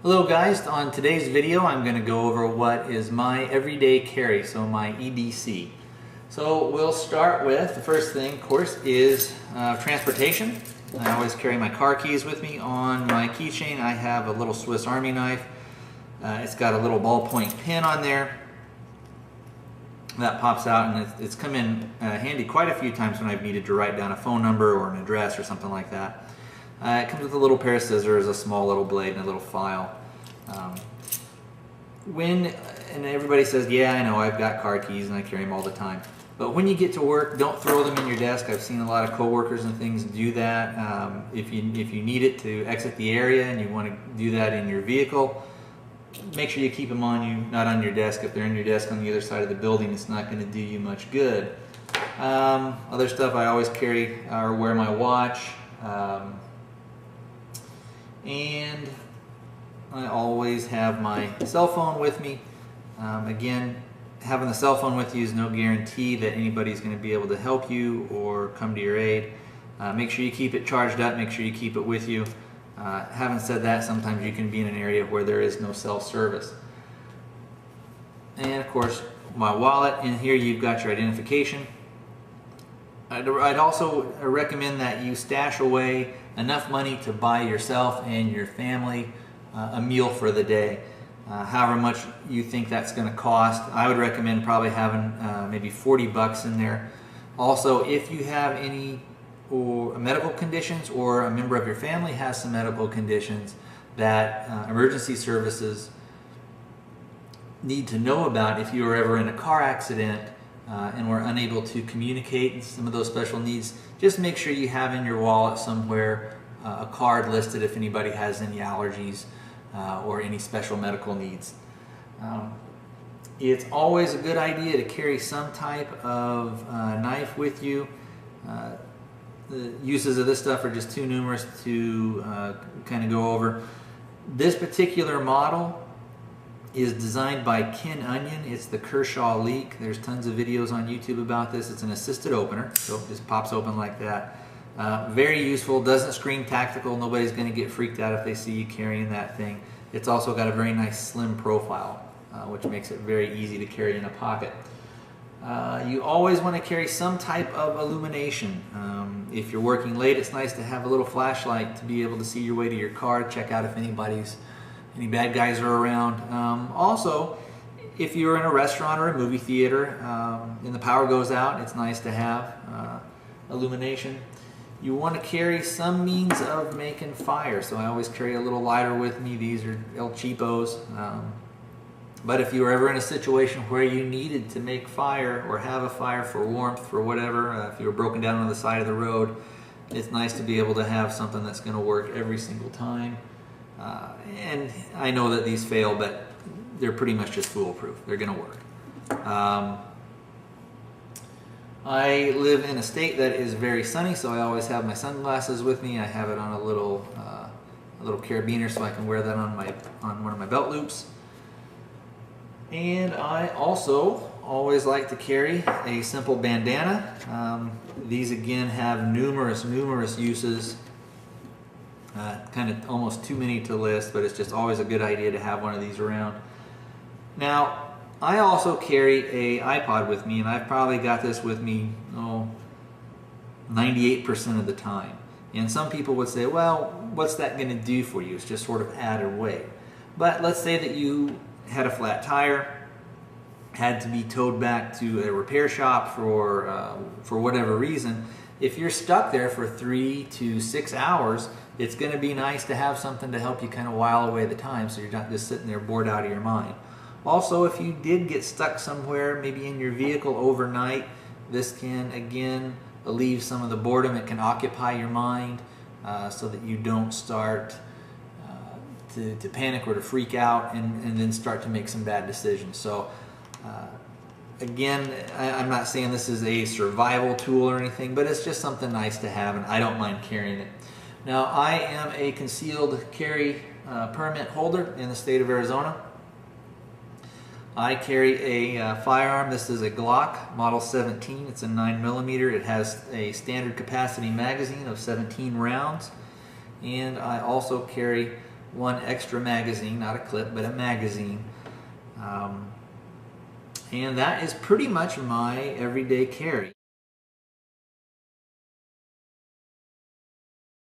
Hello guys, on today's video I'm going to go over what is my everyday carry, so my EDC. So we'll start with, the first thing of course is transportation. I always carry my car keys with me. On my keychain I have a little Swiss Army knife. It's got a little ballpoint pen on there that pops out, and it's come in handy quite a few times when I've needed to write down a phone number or an address or something like that. It comes with a little pair of scissors, a small little blade, and a little file. And everybody says, yeah, I know, I've got car keys and I carry them all the time. But when you get to work, don't throw them in your desk. I've seen a lot of coworkers and things do that. If you need it to exit the area and you want to do that in your vehicle, make sure you keep them on you, not on your desk. If they're in your desk on the other side of the building, it's not going to do you much good. Other stuff I always carry or wear my watch. And I always have my cell phone with me. Again, having the cell phone with you is no guarantee that anybody's going to be able to help you or come to your aid. Make sure you keep it charged up, make sure you keep it with you. Having said that, sometimes you can be in an area where there is no cell service. And of course, my wallet. In here you've got your identification. I'd also recommend that you stash away enough money to buy yourself and your family a meal for the day. However much you think that's going to cost, I would recommend probably having maybe 40 bucks in there. Also, if you have any medical conditions or a member of your family has some medical conditions that emergency services need to know about, if you were ever in a car accident and were unable to communicate some of those special needs, just make sure you have in your wallet somewhere a card listed if anybody has any allergies or any special medical needs. It's always a good idea to carry some type of knife with you. The uses of this stuff are just too numerous to kind of go over. This particular model is designed by Ken Onion. It's the Kershaw Leak. There's tons of videos on YouTube about this. It's an assisted opener, so it just pops open like that. Very useful, doesn't scream tactical. Nobody's going to get freaked out if they see you carrying that thing. It's also got a very nice slim profile, which makes it very easy to carry in a pocket. You always want to carry some type of illumination. If you're working late, it's nice to have a little flashlight to be able to see your way to your car, check out if any bad guys are around. Also, if you're in a restaurant or a movie theater and the power goes out, it's nice to have illumination. You want to carry some means of making fire, so I always carry a little lighter with me. These are El Cheapos. But if you were ever in a situation where you needed to make fire or have a fire for warmth, for whatever, if you were broken down on the side of the road, it's nice to be able to have something that's going to work every single time. And I know that these fail, but they're pretty much just foolproof. They're going to work. I live in a state that is very sunny, so I always have my sunglasses with me. I have it on a little carabiner so I can wear that on one of my belt loops. And I also always like to carry a simple bandana. These again have numerous uses. Kind of almost too many to list, but it's just always a good idea to have one of these around. Now, I also carry an iPod with me, and I've probably got this with me 98% of the time. And some people would say, well, what's that going to do for you? It's just sort of added weight. But let's say that you had a flat tire, had to be towed back to a repair shop for whatever reason. If you're stuck there for 3 to 6 hours, it's going to be nice to have something to help you kind of while away the time so you're not just sitting there bored out of your mind. Also, if you did get stuck somewhere, maybe in your vehicle overnight, this can again alleviate some of the boredom. It can occupy your mind so that you don't start to panic or to freak out and then start to make some bad decisions. So again, I'm not saying this is a survival tool or anything, but it's just something nice to have, and I don't mind carrying it. Now, I am a concealed carry permit holder in the state of Arizona. I carry a firearm. This is a Glock Model 17. It's a 9mm. It has a standard capacity magazine of 17 rounds. And I also carry one extra magazine, not a clip, but a magazine. And that is pretty much my everyday carry.